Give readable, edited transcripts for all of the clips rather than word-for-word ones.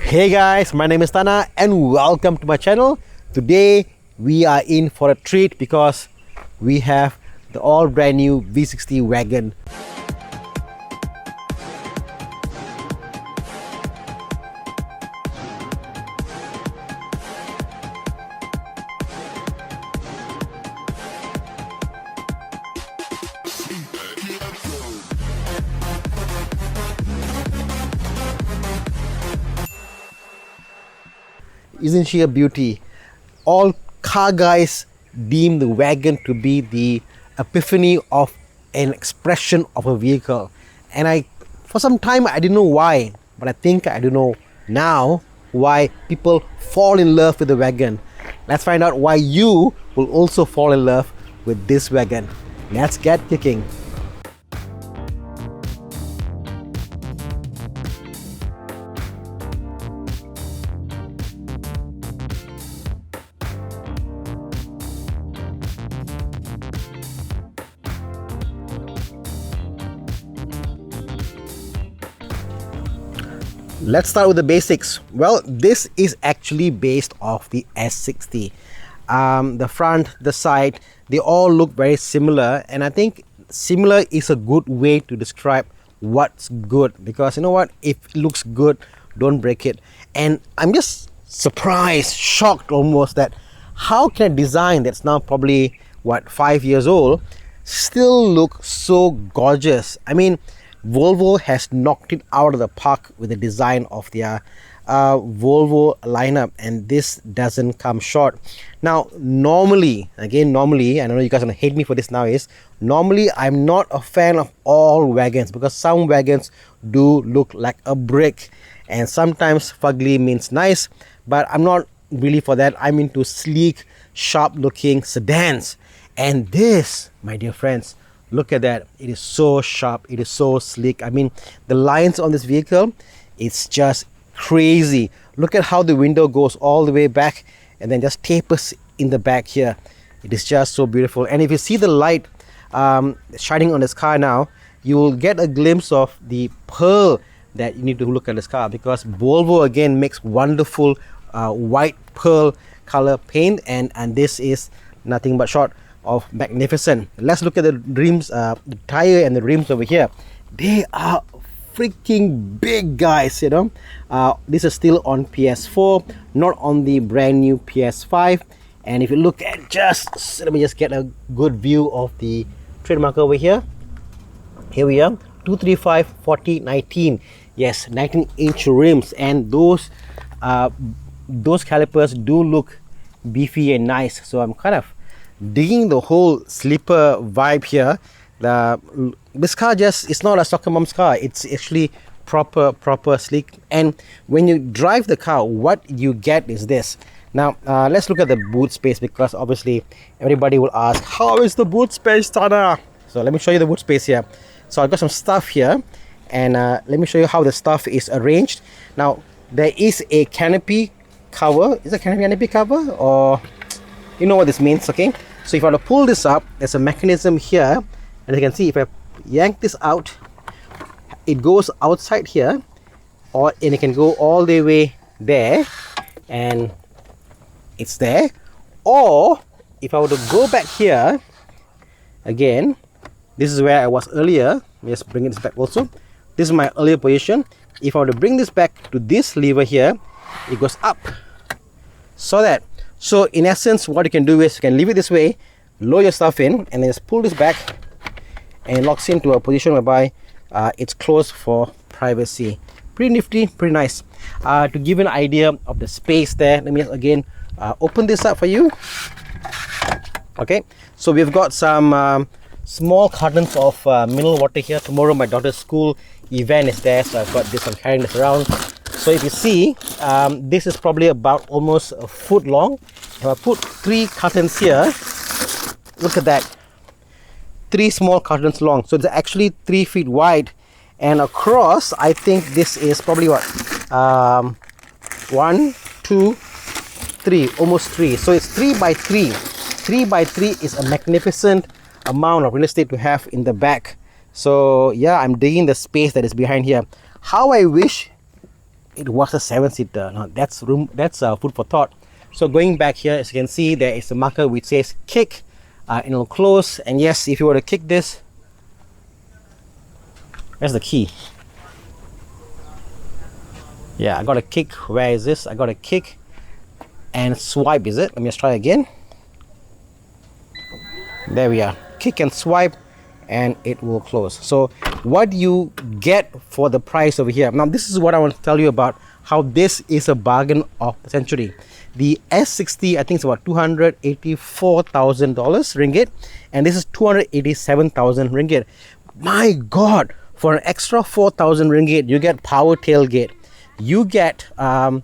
Hey guys, my name is Thana and welcome to my channel. Today we are in for a treat because we have the all brand new V60 Wagon. Isn't she a beauty? All car guys deem the Wagon to be the epiphany of an expression of a vehicle. And for some time I didn't know why, but I think I do know now why people fall in love with the Wagon. Let's find out why you will also fall in love with this Wagon. Let's get kicking. Let's start with the basics. Well, this is actually based off the S60. The front, the side, they all look very similar, and I think similar is a good way to describe what's good, because you know what, if it looks good, don't break it. And I'm just surprised, shocked almost, that how can a design that's now probably 5 years old still look so gorgeous. I mean, Volvo has knocked it out of the park with the design of their Volvo lineup, and this doesn't come short. Now, normally, I know you guys are gonna hate me for this now, normally I'm not a fan of all wagons, because some wagons do look like a brick, and sometimes fugly means nice, but I'm not really for that. I'm into sleek, sharp looking sedans, and this, my dear friends, look at that. It is so sharp, it is so sleek. I mean, the lines on this vehicle, it's just crazy. Look at how the window goes all the way back and then just tapers in the back here. It is just so beautiful. And if you see the light shining on this car now, you will get a glimpse of the pearl that you need to look at this car, because Volvo again makes wonderful white pearl color paint, and this is nothing but short of magnificent. Let's look at the rims, the tire and the rims over here. They are freaking big, guys, you know. This is still on PS4, not on the brand new PS5. And if you look at let me just get a good view of the trademark over here. Here we are, 235/40/19. Yes, 19-inch rims, and those calipers do look beefy and nice. So I'm kind of digging the whole sleeper vibe here. This car it's not a soccer mom's car. It's actually proper sleek. And when you drive the car, what you get is this. Now let's look at the boot space, because obviously everybody will ask, how is the boot space, Thana? So let me show you the boot space here. So I've got some stuff here, and let me show you how the stuff is arranged. Now there is a canopy cover. Is it a canopy cover, or you know what this means? Okay, so if I want to pull this up, there's a mechanism here, and you can see if I yank this out, it goes outside here, and it can go all the way there, and it's there. Or if I were to go back here again, this is where I was earlier. Let me just bring this back also. This is my earlier position. If I were to bring this back to this lever here, it goes up. So in essence, what you can do is you can leave it this way, lower your stuff in, and then just pull this back, and it locks into a position whereby it's closed for privacy. Pretty nifty, pretty nice. To give you an idea of the space there, let me just again open this up for you. Okay, so we've got some small cartons of mineral water here. Tomorrow my daughter's school event is there, so I've got this, I'm carrying this around. So if you see, this is probably about almost a foot long. If I put 3 cartons here, look at that, 3 small cartons long. So it's actually 3 feet wide, and across, I think this is probably 1, 2, 3, almost 3. So it's 3 by 3. 3 by 3 is a magnificent amount of real estate to have in the back. So yeah, I'm digging the space that is behind here. How I wish it was a 7-seater. Now that's food for thought. So going back here, as you can see, there is a marker which says kick, and it'll close. And yes, if you were to kick this, that's the key. Yeah, I got a kick. Where is this? I got a kick and swipe, is it? Let me just try again. There we are. Kick and swipe, and it will close. So what you get for the price over here. Now this is what I want to tell you about how this is a bargain of the century. The S60, I think it's about $284,000 ringgit, and this is 287,000 ringgit. My God, for an extra 4,000 ringgit, you get power tailgate. You get that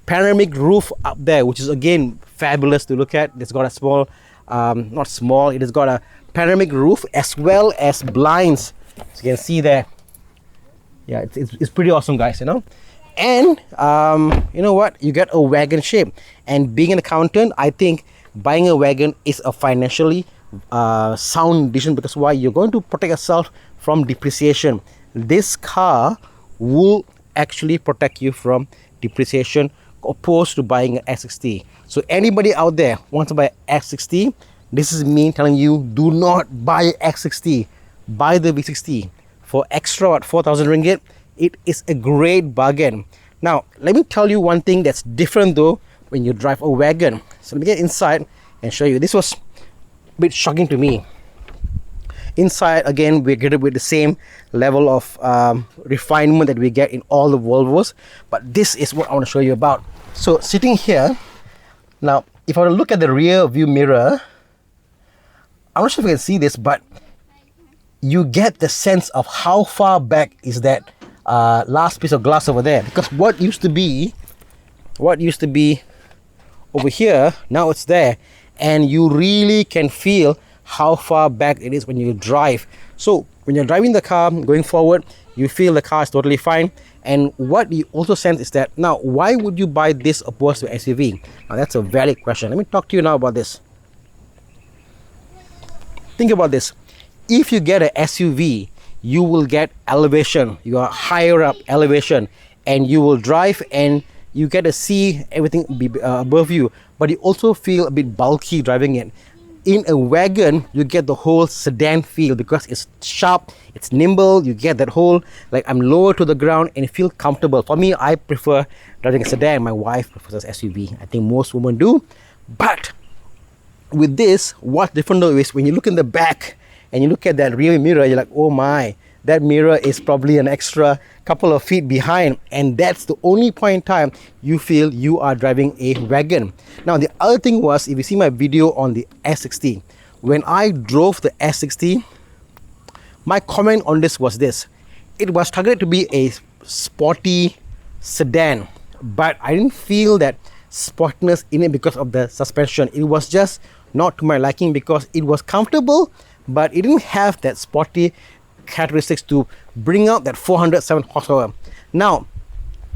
panoramic roof up there, which is again fabulous to look at. It's got a small, not small, it has got a panoramic roof as well as blinds. As you can see there. Yeah, it's pretty awesome, guys, you know. And you know what, you get a wagon shape. And being an accountant, I think buying a wagon is a financially sound decision, because why? You're going to protect yourself from depreciation. This car will actually protect you from depreciation, opposed to buying an S60. So anybody out there wants to buy an S60, this is me telling you, do not buy an S60, buy the V60 for extra what, 4,000 ringgit. It is a great bargain. Now let me tell you one thing that's different though when you drive a wagon. So let me get inside and show you. This was a bit shocking to me. Inside, again, we get it with the same level of refinement that we get in all the Volvos, but this is what I want to show you about. So sitting here now, if I were to look at the rear view mirror, I'm not sure if you can see this, but you get the sense of how far back is that last piece of glass over there, because what used to be over here, now it's there, and you really can feel how far back it is when you drive. So when you're driving the car going forward, you feel the car is totally fine. And what you also sense is that, now why would you buy this opposed to SUV? Now that's a valid question. Let me talk to you now about this. Think about this. If you get an SUV, you will get elevation. You are higher up elevation, and you will drive and you get to see everything above you, but you also feel a bit bulky driving it. In a wagon, you get the whole sedan feel, because it's sharp, it's nimble, you get that whole, like, I'm lower to the ground and you feel comfortable. For me, I prefer driving a sedan. My wife prefers SUV. I think most women do. But with this, what's different though is when you look in the back and you look at that rear mirror, you're like, oh my, that mirror is probably an extra couple of feet behind, and that's the only point in time you feel you are driving a wagon. Now the other thing was, if you see my video on the S60, when I drove the S60, my comment on this was this: it was targeted to be a sporty sedan, but I didn't feel that sportiness in it because of the suspension. It was just not to my liking, because it was comfortable, but it didn't have that sporty characteristics to bring out that 407 horsepower. Now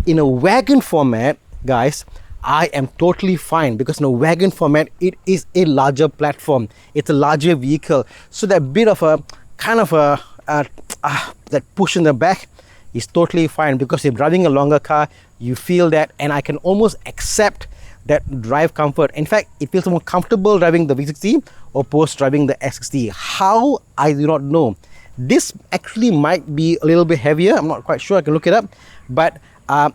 in a wagon format, guys, I am totally fine, because in a wagon format, it is a larger platform, it's a larger vehicle, so that bit of a kind of a that push in the back is totally fine, because you're driving a longer car, you feel that, and I can almost accept that drive comfort. In fact, it feels more comfortable driving the V60 opposed to driving the S60. How? I do not know. This actually might be a little bit heavier, I'm not quite sure, I can look it up, but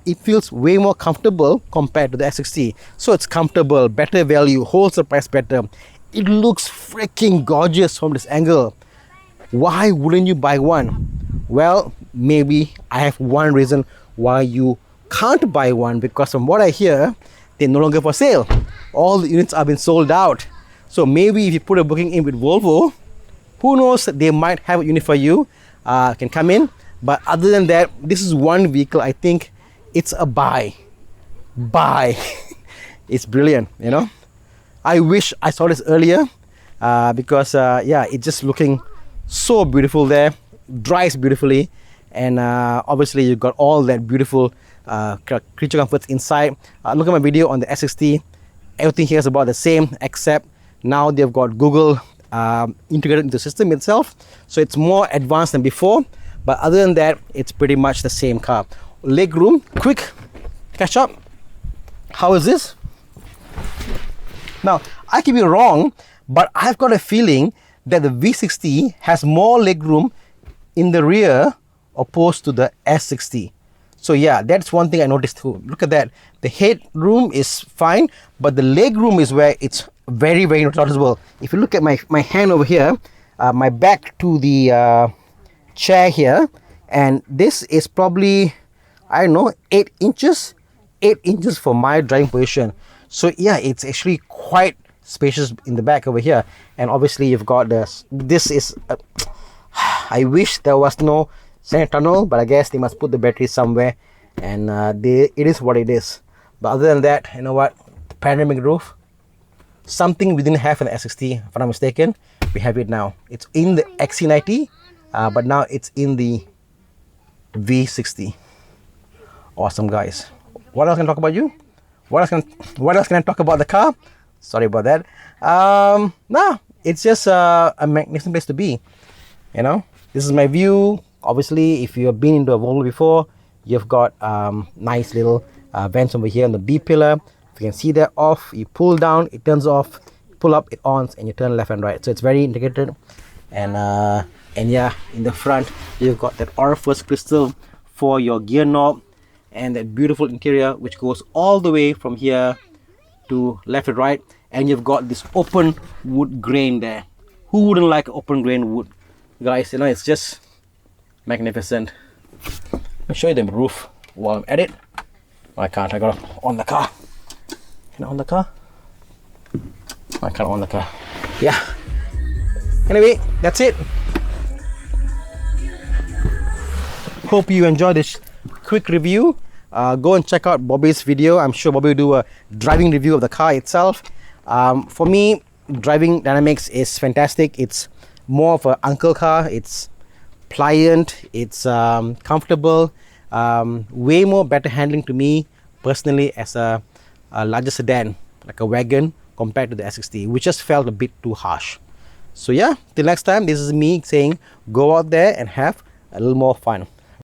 it feels way more comfortable compared to the S60. So it's comfortable, better value, holds the price better. It looks freaking gorgeous from this angle. Why wouldn't you buy one? Well, maybe I have one reason why you can't buy one, because from what I hear, they're no longer for sale. All the units have been sold out. So maybe if you put a booking in with Volvo, who knows, they might have a unit for you, can come in. But other than that, this is one vehicle, I think it's a buy. It's brilliant, you know. I wish I saw this earlier, because yeah, it's just looking so beautiful there, drives beautifully, and obviously you've got all that beautiful creature comforts inside. Look at my video on the S60. Everything here is about the same, except now they've got Google integrated into the system itself, so it's more advanced than before. But other than that, it's pretty much the same car. leg room. Quick catch up. How is this? Now, I could be wrong, but I've got a feeling that the V60 has more leg room in the rear opposed to the S60. So yeah, that's one thing I noticed too. Look at that. The head room is fine, but the leg room is where it's very, very noticeable. If you look at my hand over here, my back to the chair here, and this is probably, I don't know, 8 inches. 8 inches for my driving position. So yeah, it's actually quite spacious in the back over here. And obviously you've got this is I wish there was no center tunnel, but I guess they must put the battery somewhere, and it is what it is. But other than that, you know what, the panoramic roof, something we didn't have in the S60, if I'm not mistaken. We have it now. It's in the XC90, but now it's in the V60. Awesome, guys. What else can I talk about you? What else can I talk about the car? Sorry about that. No, it's just a magnificent place to be. You know, this is my view. Obviously, if you've been into a Volvo before, you've got nice little vents over here on the B pillar. If you can see that off, you pull down, it turns off. Pull up, it ons, and you turn left and right. So it's very integrated. And yeah, in the front, you've got that orifice crystal for your gear knob, and that beautiful interior which goes all the way from here to left and right. And you've got this open wood grain there. Who wouldn't like open grain wood, guys? You know, it's just magnificent. Let me show you the roof while I'm at it. I can't, I gotta on the car. Can I on the car? I can't on the car. Yeah, anyway, that's it. Hope you enjoyed this quick review. Go and check out Bobby's video. I'm sure Bobby will do a driving review of the car itself. For me, driving dynamics is fantastic. It's more of an uncle car. It's pliant, it's comfortable, way more better handling to me personally as a larger sedan like a Wagon compared to the S60, which just felt a bit too harsh. So yeah, till next time, this is me saying go out there and have a little more fun.